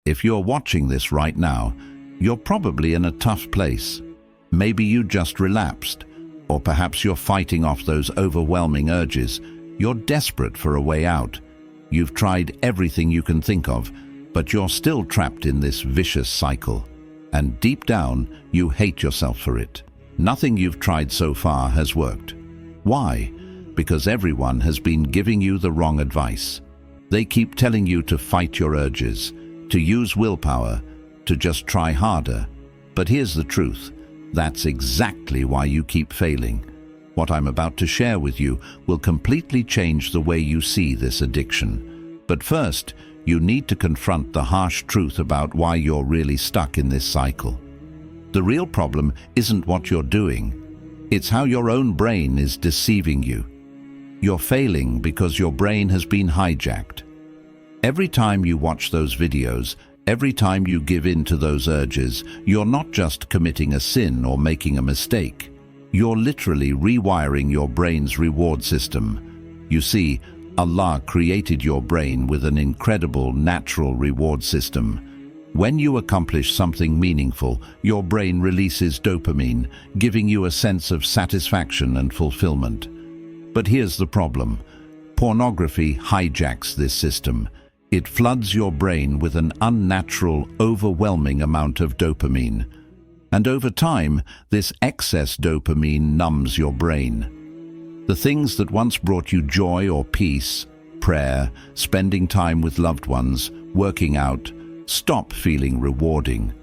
If you're watching this right now, you're probably in a tough place. Maybe you just relapsed, or perhaps you're fighting off those overwhelming urges. You're desperate for a way out. You've tried everything you can think of, but you're still trapped in this vicious cycle. And deep down, you hate yourself for it. Nothing you've tried so far has worked. Why? Because everyone has been giving you the wrong advice. They keep telling you to fight your urges, to use willpower, to just try harder. But here's the truth. That's exactly why you keep failing. What I'm about to share with you will completely change the way you see this addiction. But first, you need to confront the harsh truth about why you're really stuck in this cycle. The real problem isn't what you're doing. It's how your own brain is deceiving you. You're failing because your brain has been hijacked. Every time you watch those videos, every time you give in to those urges, you're not just committing a sin or making a mistake. You're literally rewiring your brain's reward system. You see, Allah created your brain with an incredible natural reward system. When you accomplish something meaningful, your brain releases dopamine, giving you a sense of satisfaction and fulfillment. But here's the problem. Pornography hijacks this system. It floods your brain with an unnatural, overwhelming amount of dopamine. And over time, this excess dopamine numbs your brain. The things that once brought you joy or peace, prayer, spending time with loved ones, working out, stop feeling rewarding.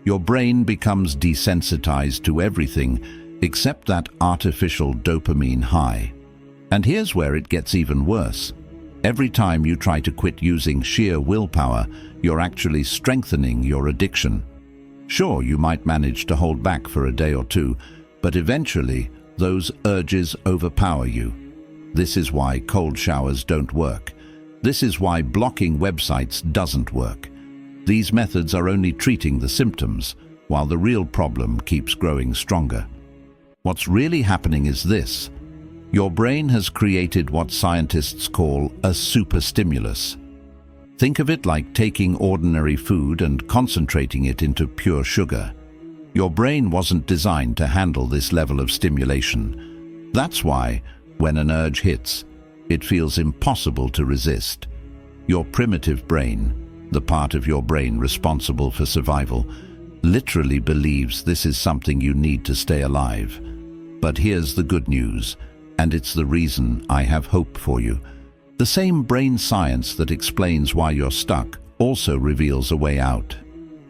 Your brain becomes desensitized to everything except that artificial dopamine high. And here's where it gets even worse. Every time you try to quit using sheer willpower, you're actually strengthening your addiction. Sure, you might manage to hold back for a day or two, but eventually, those urges overpower you. This is why cold showers don't work. This is why blocking websites doesn't work. These methods are only treating the symptoms, while the real problem keeps growing stronger. What's really happening is this. Your brain has created what scientists call a superstimulus. Think of it like taking ordinary food and concentrating it into pure sugar. Your brain wasn't designed to handle this level of stimulation. That's why, when an urge hits, it feels impossible to resist. Your primitive brain, the part of your brain responsible for survival, literally believes this is something you need to stay alive. But here's the good news. And it's the reason I have hope for you. The same brain science that explains why you're stuck also reveals a way out.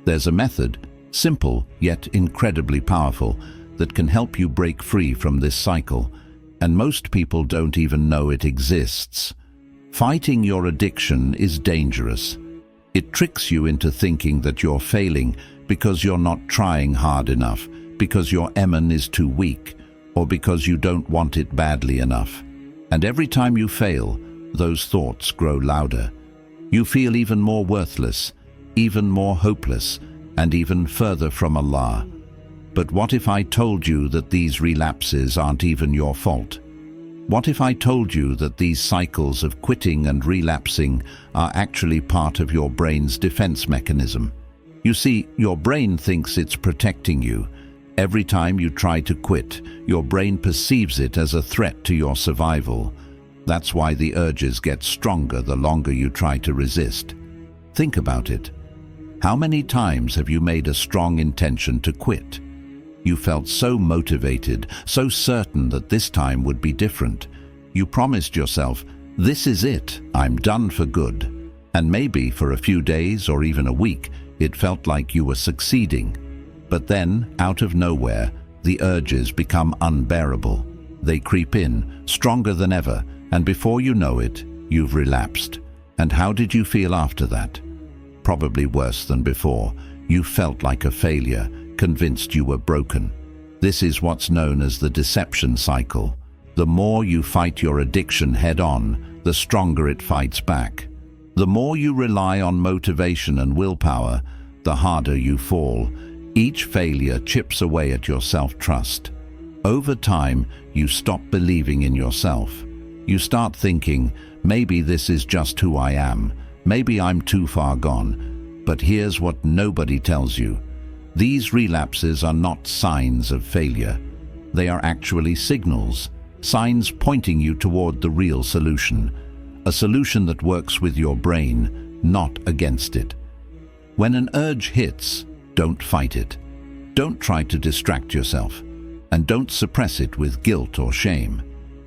There's a method, simple yet incredibly powerful, that can help you break free from this cycle, and most people don't even know it exists. Fighting your addiction is dangerous. It tricks you into thinking that you're failing because you're not trying hard enough, because your emen is too weak, or because you don't want it badly enough. And every time you fail, those thoughts grow louder. You feel even more worthless, even more hopeless, and even further from Allah. But what if I told you that these relapses aren't even your fault? What if I told you that these cycles of quitting and relapsing are actually part of your brain's defense mechanism? You see, your brain thinks it's protecting you. Every time you try to quit, your brain perceives it as a threat to your survival. That's why the urges get stronger the longer you try to resist. Think about it. How many times have you made a strong intention to quit? You felt so motivated, so certain that this time would be different. You promised yourself, this is it, I'm done for good. And maybe for a few days or even a week, it felt like you were succeeding. But then, out of nowhere, the urges become unbearable. They creep in, stronger than ever, and before you know it, you've relapsed. And how did you feel after that? Probably worse than before. You felt like a failure, convinced you were broken. This is what's known as the deception cycle. The more you fight your addiction head-on, the stronger it fights back. The more you rely on motivation and willpower, the harder you fall. Each failure chips away at your self-trust. Over time, you stop believing in yourself. You start thinking, maybe this is just who I am. Maybe I'm too far gone. But here's what nobody tells you. These relapses are not signs of failure. They are actually signals, signs pointing you toward the real solution, a solution that works with your brain, not against it. When an urge hits, don't fight it. Don't try to distract yourself, and don't suppress it with guilt or shame.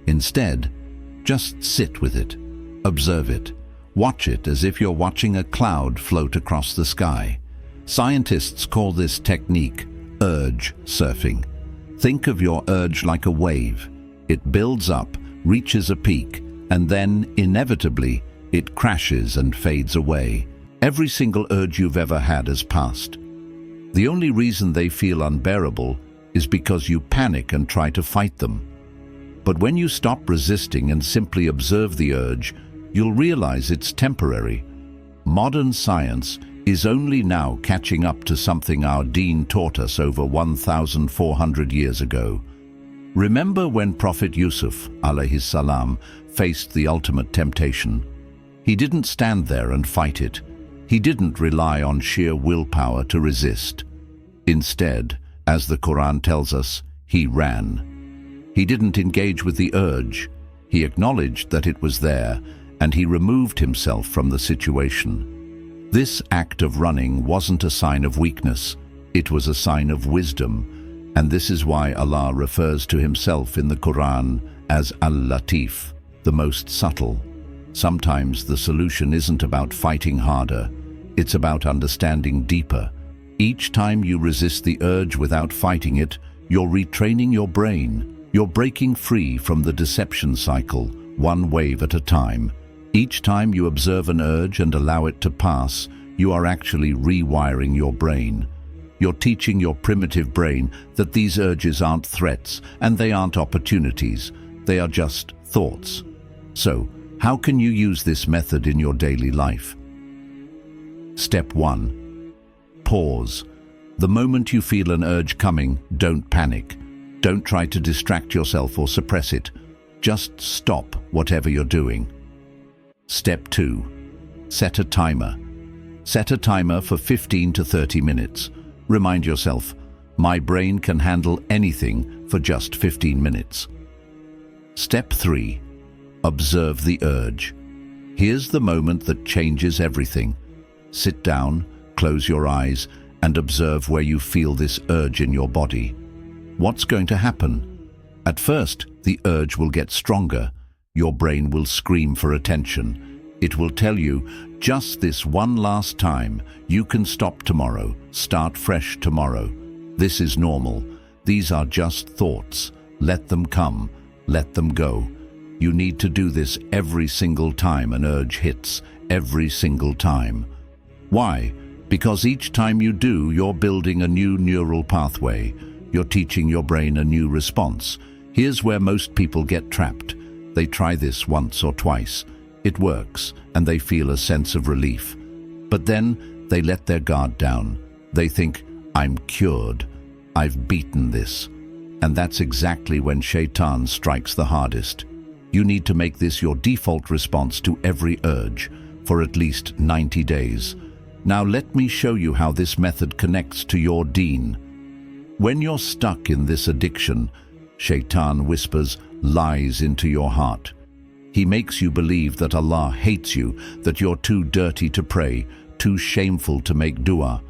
Instead, just sit with it, observe it, watch it as if you're watching a cloud float across the sky. Scientists call this technique urge surfing. Think of your urge like a wave. It builds up, reaches a peak, and then, inevitably, it crashes and fades away. Every single urge you've ever had has passed. The only reason they feel unbearable is because you panic and try to fight them. But when you stop resisting and simply observe the urge, you'll realize it's temporary. Modern science is only now catching up to something our Dean taught us over 1,400 years ago. Remember when Prophet Yusuf, alayhi salam, faced the ultimate temptation? He didn't stand there and fight it. He didn't rely on sheer willpower to resist. Instead, as the Quran tells us, he ran. He didn't engage with the urge. He acknowledged that it was there, and he removed himself from the situation. This act of running wasn't a sign of weakness. It was a sign of wisdom, and this is why Allah refers to himself in the Quran as Al-Latif, the most subtle. Sometimes the solution isn't about fighting harder. It's about understanding deeper. Each time you resist the urge without fighting it, you're retraining your brain. You're breaking free from the deception cycle, one wave at a time. Each time you observe an urge and allow it to pass, you are actually rewiring your brain. You're teaching your primitive brain that these urges aren't threats and they aren't opportunities. They are just thoughts. So, how can you use this method in your daily life? Step 1. Pause. The moment you feel an urge coming, don't panic. Don't try to distract yourself or suppress it. Just stop whatever you're doing. Step 2. Set a timer. Set a timer for 15 to 30 minutes. Remind yourself, my brain can handle anything for just 15 minutes. Step 3. Observe the urge. Here's the moment that changes everything. Sit down, close your eyes, and observe where you feel this urge in your body. What's going to happen? At first, the urge will get stronger. Your brain will scream for attention. It will tell you, just this one last time, you can stop tomorrow, start fresh tomorrow. This is normal. These are just thoughts. Let them come, let them go. You need to do this every single time an urge hits, every single time. Why? Because each time you do, you're building a new neural pathway. You're teaching your brain a new response. Here's where most people get trapped. They try this once or twice. It works, and they feel a sense of relief. But then they let their guard down. They think, I'm cured. I've beaten this. And that's exactly when Shaitan strikes the hardest. You need to make this your default response to every urge for at least 90 days. Now let me show you how this method connects to your deen. When you're stuck in this addiction, Shaitan whispers lies into your heart. He makes you believe that Allah hates you, that you're too dirty to pray, too shameful to make dua.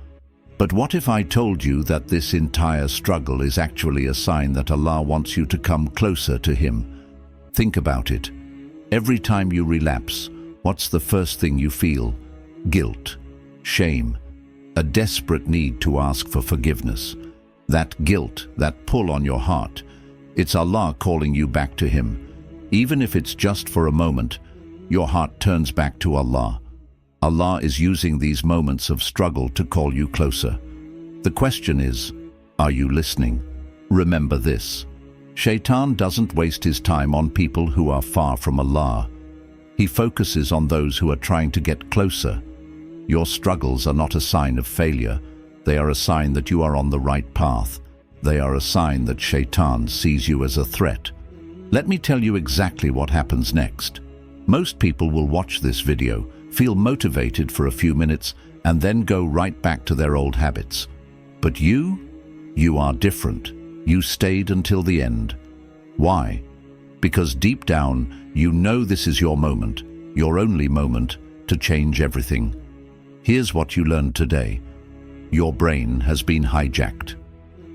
But what if I told you that this entire struggle is actually a sign that Allah wants you to come closer to Him? Think about it. Every time you relapse, what's the first thing you feel? Guilt, shame, a desperate need to ask for forgiveness. That guilt, that pull on your heart, it's Allah calling you back to Him. Even if it's just for a moment, your heart turns back to Allah. Allah is using these moments of struggle to call you closer. The question is, are you listening? Remember this. Shaitan doesn't waste his time on people who are far from Allah. He focuses on those who are trying to get closer. Your struggles are not a sign of failure. They are a sign that you are on the right path. They are a sign that Shaitan sees you as a threat. Let me tell you exactly what happens next. Most people will watch this video, feel motivated for a few minutes, and then go right back to their old habits. But you are different. You stayed until the end. Why? Because deep down, you know this is your moment, your only moment, to change everything. Here's what you learned today. Your brain has been hijacked.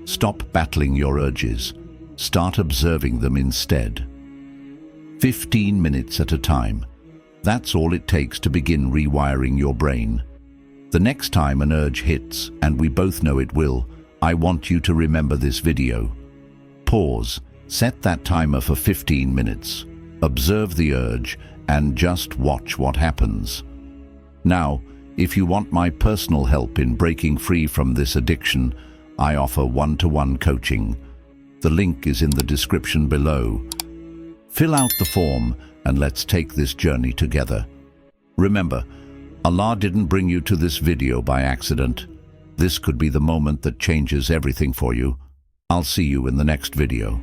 Stop battling your urges. Start observing them instead. 15 minutes at a time. That's all it takes to begin rewiring your brain. The next time an urge hits, and we both know it will, I want you to remember this video. Pause, set that timer for 15 minutes. Observe the urge, and just watch what happens. Now, if you want my personal help in breaking free from this addiction, I offer one-to-one coaching. The link is in the description below. Fill out the form and let's take this journey together. Remember, Allah didn't bring you to this video by accident. This could be the moment that changes everything for you. I'll see you in the next video.